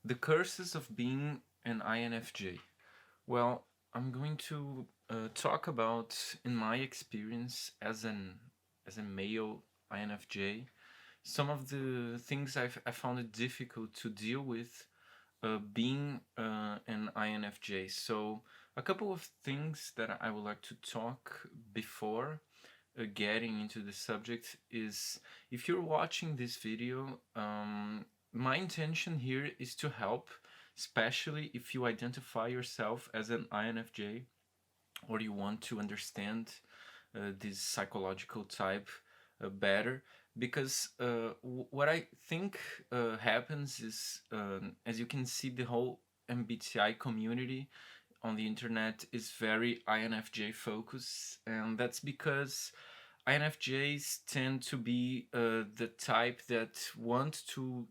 The curses of being an INFJ. Well, I'm going to talk about, in my experience as a male INFJ, some of the things I found it difficult to deal with being an INFJ. So, a couple of things that I would like to talk before getting into the subject is, if you're watching this video, my intention here is to help, especially if you identify yourself as an INFJ or you want to understand this psychological type better. Because what I think happens is, as you can see, the whole MBTI community on the internet is very INFJ focused, and that's because INFJs tend to be the type that want to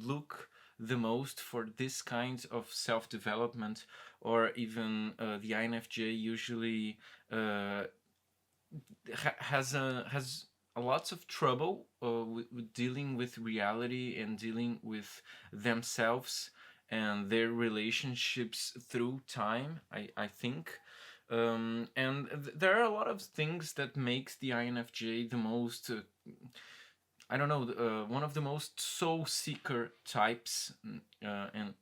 look the most for this kind of self development, or even the INFJ usually has a lots of trouble with dealing with reality and dealing with themselves and their relationships through time. I think. And there are a lot of things that makes the INFJ the most I don't know, one of the most soul seeker types, and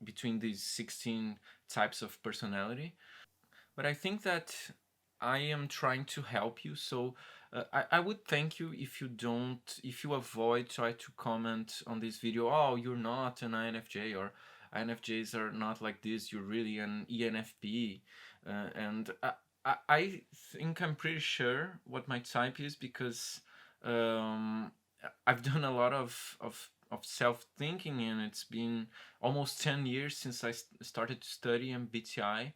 between these 16 types of personality. But I think that I am trying to help you. So I would thank you if you don't, if you avoid try to comment on this video. Oh, you're not an INFJ, or INFJs are not like this. You're really an ENFP, and I think I'm pretty sure what my type is, because um, I've done a lot of self thinking, and it's been almost 10 years since I started to study MBTI.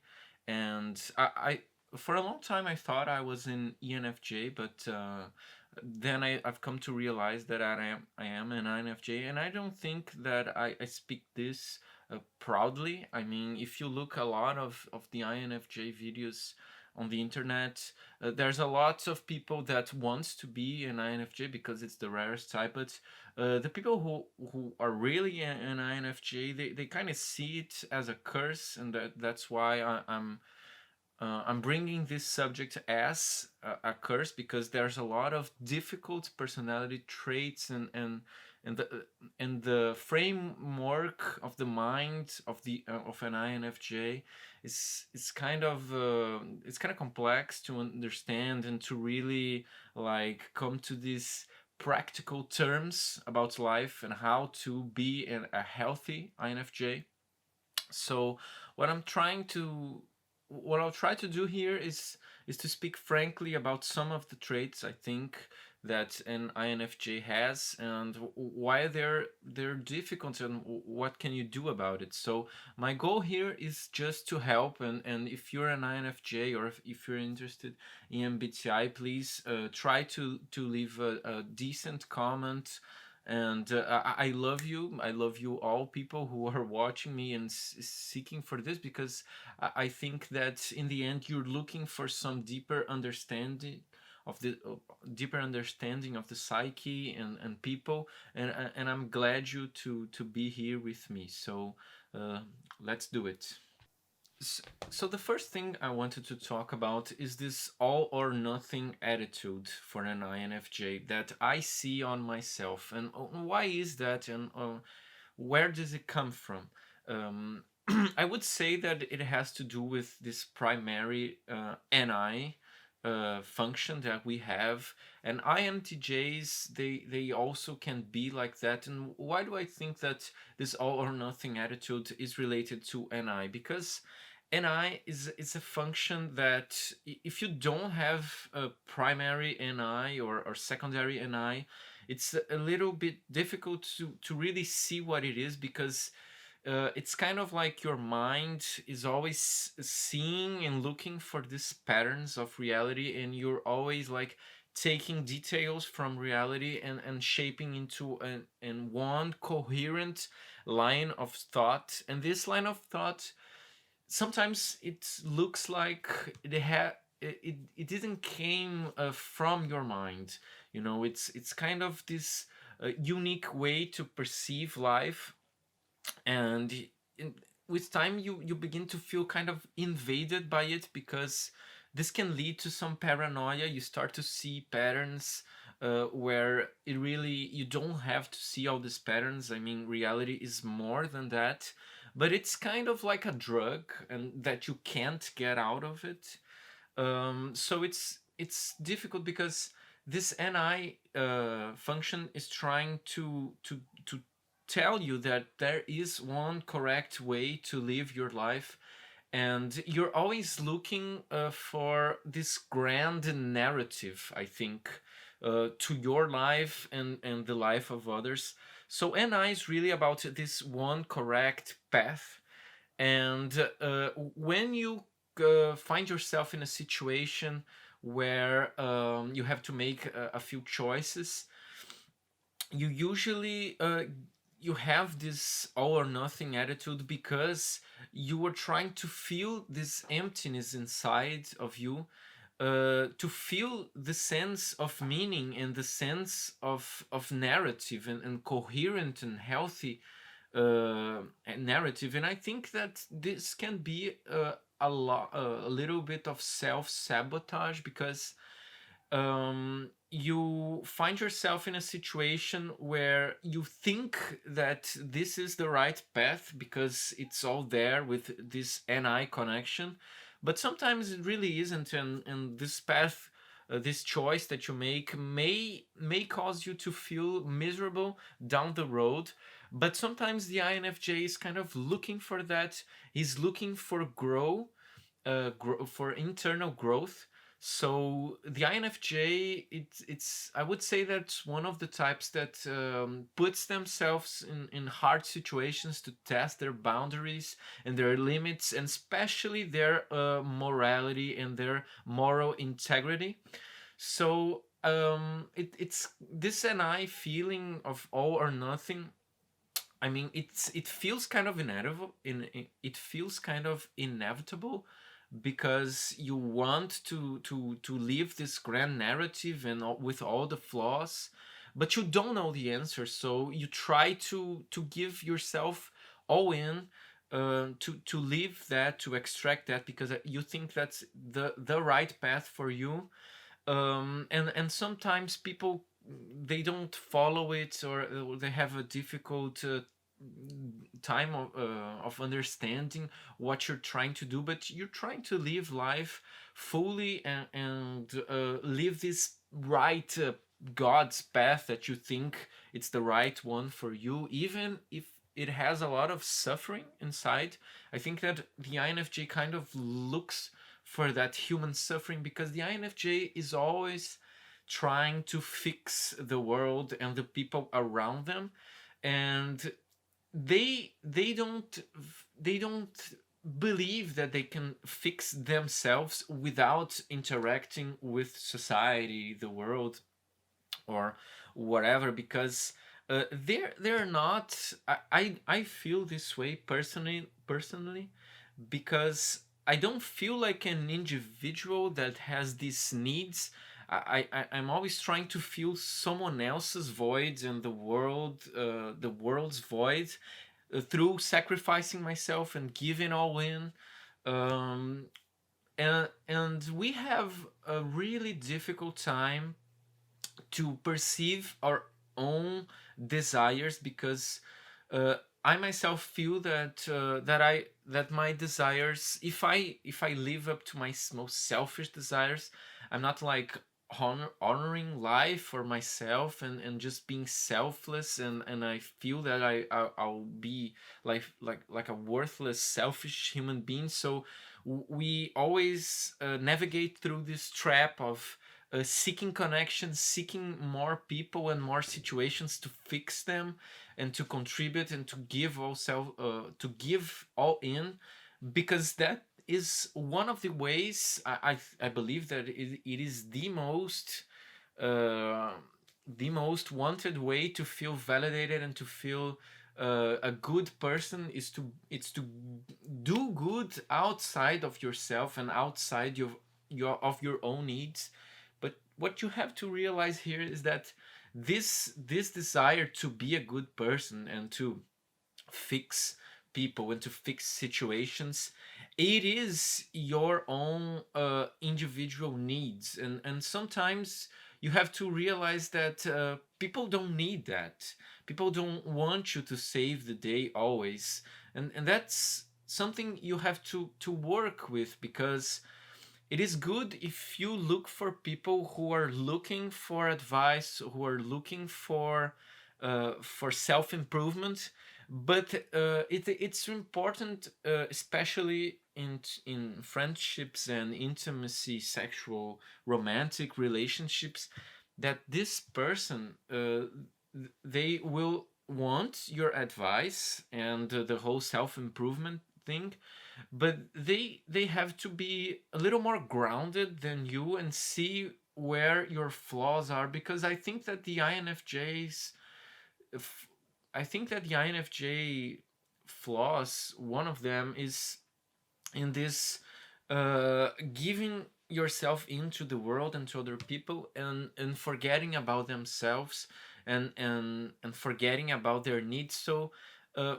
And I for a long time I thought I was in ENFJ, but then I've come to realize that I am an INFJ, and I don't think that I speak this proudly. I mean, if you look a lot of the INFJ videos on the internet, there's a lot of people that wants to be an INFJ because it's the rarest type, but the people who are really an INFJ, they kind of see it as a curse, and that's why I'm bringing this subject as a curse, because there's a lot of difficult personality traits, and the and the framework of the mind of an INFJ is kind of complex to understand and to really like come to these practical terms about life and how to be a healthy INFJ. So what I'm trying to what I'll try to do here is to speak frankly about some of the traits I think that an INFJ has, and why they're difficult, and what can you do about it. So my goal here is just to help, and if you're an INFJ, or if you're interested in MBTI, please try to leave a decent comment. And I love you. I love you all, people who are watching me and seeking for this, because I think that in the end you're looking for some deeper understanding of the psyche and people, and I'm glad you to be here with me. So uh, let's do it. So the first thing I wanted to talk about is this all or nothing attitude for an INFJ that I see on myself. And why is that, and where does it come from? Um, I would say that it has to do with this primary NI function that we have, and INTJs, they also can be like that. And why do I think that this all or nothing attitude is related to NI? Because NI is a function that if you don't have a primary NI or secondary NI, it's a little bit difficult to really see what it is, because it's kind of like your mind is always seeing and looking for these patterns of reality, and you're always like taking details from reality and shaping into one coherent line of thought. And this line of thought, sometimes it looks like it didn't came from your mind. It's kind of this unique way to perceive life, And in, with time you begin to feel kind of invaded by it, because this can lead to some paranoia. You start to see patterns where it really, you don't have to see all these patterns. I mean, reality is more than that, but it's kind of like a drug, and that you can't get out of it. So it's difficult, because this ni function is trying to tell you that there is one correct way to live your life, and you're always looking for this grand narrative, I think, to your life and the life of others. So ni is really about this one correct path. And when you find yourself in a situation where you have to make a few choices, you usually you have this all or nothing attitude, because you are trying to feel this emptiness inside of you, to feel the sense of meaning and the sense of narrative, and coherent and healthy narrative. And I think that this can be a little bit of self-sabotage, because you find yourself in a situation where you think that this is the right path, because it's all there with this ni connection, but sometimes it really isn't. And this path, this choice that you make, may cause you to feel miserable down the road. But sometimes the infj is kind of looking for that. He's looking for for internal growth. So the INFJ, it's I would say that's one of the types that puts themselves in hard situations to test their boundaries and their limits, and especially their morality and their moral integrity. So it's this NI feeling of all or nothing. I mean, it feels kind of inevitable. It feels kind of inevitable, because you want to live this grand narrative and with all the flaws, but you don't know the answer. So you try to give yourself all in, to live that, to extract that, because you think that's the right path for you. And sometimes people, they don't follow it, or they have a difficult time of understanding what you're trying to do. But you're trying to live life fully, and live this right god's path that you think it's the right one for you, even if it has a lot of suffering inside. I think that the infj kind of looks for that human suffering, because the infj is always trying to fix the world and the people around them. And they they don't believe that they can fix themselves without interacting with society, the world, or whatever, because they're not. I feel this way personally, because I don't feel like an individual that has these needs. I'm always trying to fill someone else's void, and the world's void, through sacrificing myself and giving all in. Um, and we have a really difficult time to perceive our own desires, because I myself feel that that my desires, if I live up to my most selfish desires, I'm not like honoring life for myself, and just being selfless, and I feel that I'll be like a worthless, selfish human being. So we always navigate through this trap of seeking connections, seeking more people and more situations to fix them, and to contribute, and to give to give all in, because that is one of the ways I believe that it is uh, the most wanted way to feel validated and to feel a good person, is to it's to do good outside of yourself and outside your own needs. But what you have to realize here is that this desire to be a good person, and fix people and to fix situations. It is your own individual needs, and sometimes you have to realize that people don't need that. People don't want you to save the day always, and that's something you have to work with, because it is good if you look for people who are looking for advice, who are looking for self improvement. But it's important, especially in friendships and intimacy, sexual, romantic relationships, that this person they will want your advice and the whole self improvement thing, but they have to be a little more grounded than you and see where your flaws are, because f- I think that the INFJ flaws, one of them is in this giving yourself into the world and to other people, and forgetting about themselves, and forgetting about their needs. So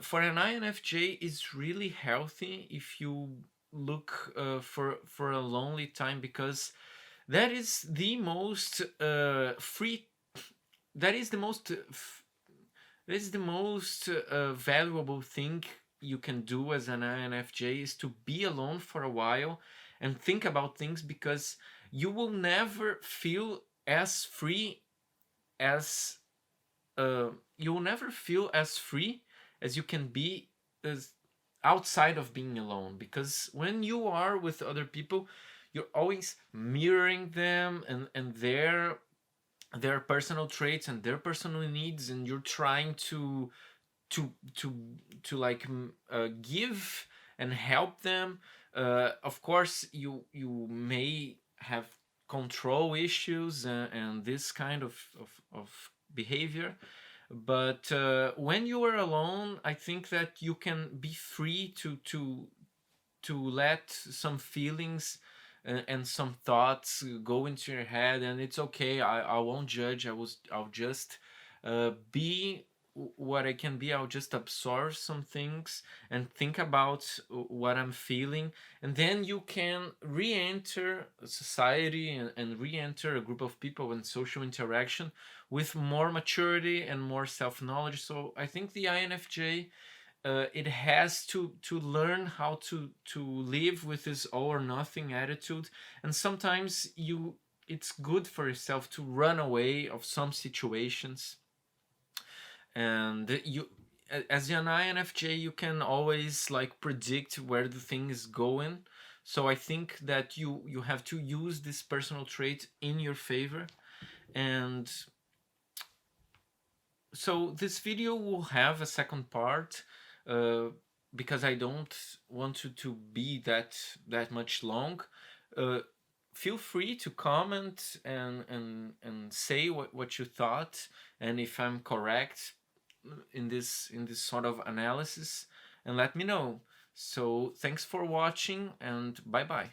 for an INFJ, it's really healthy if you look for a lonely time, because that is the most free that is the most this is the most valuable thing you can do as an INFJ, is to be alone for a while and think about things, because you will never feel as free as you will never feel as free as you can be as outside of being alone, because when you are with other people, you're always mirroring them and their personal traits and their personal needs, and you're trying to to to like give and help them. Of course, you may have control issues and this kind of behavior, but when you are alone, I think that you can be free to let some feelings and some thoughts go into your head, and it's okay. I won't judge. I'll just be what I can be. I'll just absorb some things and think about what I'm feeling, and then you can re-enter society and re-enter a group of people and social interaction with more maturity and more self-knowledge. So I think the INFJ, it has to learn how to live with this all or nothing attitude, and sometimes it's good for yourself to run away of some situations, and you as an INFJ, you can always like predict where the thing is going. So I think that you have to use this personal trait in your favor. And so this video will have a second part, uh, because I don't want to be that much long. Uh, Feel free to comment and say what you thought, and if I'm correct in this sort of analysis, and let me know. So thanks for watching, and bye bye.